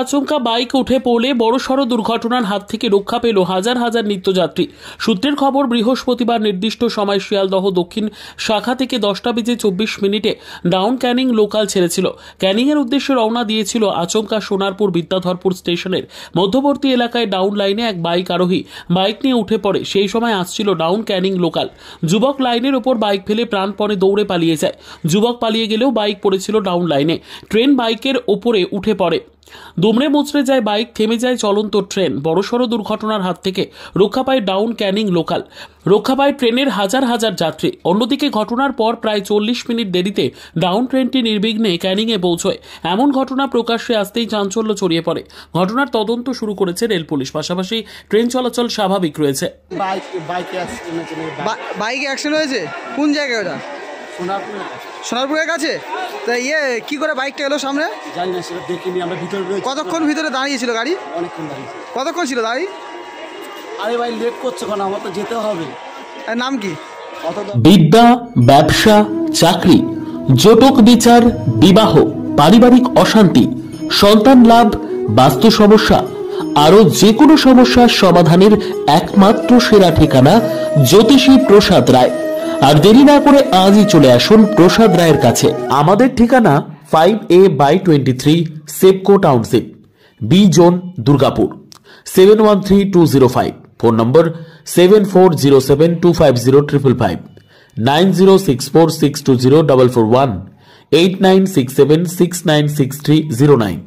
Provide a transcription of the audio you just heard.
আচমকা বাইক উঠে পড়লে বড়সড় দুর্ঘটনার হাত থেকে রক্ষা পেল হাজার হাজার নিত্যযাত্রী। সূত্রের খবর, বৃহস্পতিবার নির্দিষ্ট সময় শিয়ালদহ দক্ষিণ শাখা থেকে 10:24 ডাউন ক্যানিং লোকাল ছেড়েছিল। ক্যানিংয়ের উদ্দেশ্যে রওনা দিয়েছিল। আচমকা সোনারপুর বিদ্যাধরপুর স্টেশনের মধ্যবর্তী এলাকায় ডাউন লাইনে এক বাইক আরোহী বাইক নিয়ে উঠে পড়ে। সেই সময় আসছিল ডাউন ক্যানিং লোকাল। যুবক লাইনের ওপর বাইক ফেলে প্রাণপণে দৌড়ে পালিয়ে যায়। যুবক পালিয়ে গেলেও বাইক পড়েছিল ডাউন লাইনে। ট্রেন বাইকের ওপরে উঠে পড়ে। দুমড়ে মুচড়ে যায় বাইক, থেমে যায় চলন্ত ট্রেন। বড়সড় দুর্ঘটনার হাত থেকে রক্ষা পায় ডাউন ক্যানিং লোকাল, রক্ষা পায় ট্রেনের হাজার হাজার যাত্রী। অন্যদিকে ঘটনার পর প্রায় 40 মিনিট দেরিতে ডাউন ট্রেনটি নির্বিঘ্নে ক্যানিংয়ে পৌঁছয়। এমন ঘটনা প্রকাশ্যে আসতেই চাঞ্চল্য ছড়িয়ে পড়ে। ঘটনার তদন্ত শুরু করেছে রেল পুলিশ। পাশাপাশি ট্রেন চলাচল স্বাভাবিক রয়েছে। বাইকে অ্যাক্সিডেন্ট হয়েছে কোন জায়গায়? ওটা সোনারপুরের কাছে। তা কি করে বাইকটা এলো সামনে? জানি না, সেটা দেখিনি আমরা। ভিতরে কতক্ষণ ভিতরে দাঁড়িয়েছিল গাড়ি? অনেকক্ষণ দাঁড়িয়ে। কতক্ষণ ছিল দাঁড়ি? আরে ভাই, লেট করছো কেন? আমার তো যেতে হবে। নাম কি? বিদ্যা, ব্যবসা, চাকরি, জটক বিচার, বিবাহ, পারিবারিক অশান্তি, সন্তান লাভ, বাস্তু সমস্যা, আরো যে কোনো সমস্যার সমাধানের একমাত্র সেরা ঠিকানা জ্যোতিষী প্রসাদ রায়। আর দেরি না করে আজই চলে আসুন প্রসাদ রায়ের কাছে। আমাদের ঠিকানা 5A/23 SEPCO township, B zone, Durgapur, 713205। Phone number 7407250555, 9064620441, 8967696309।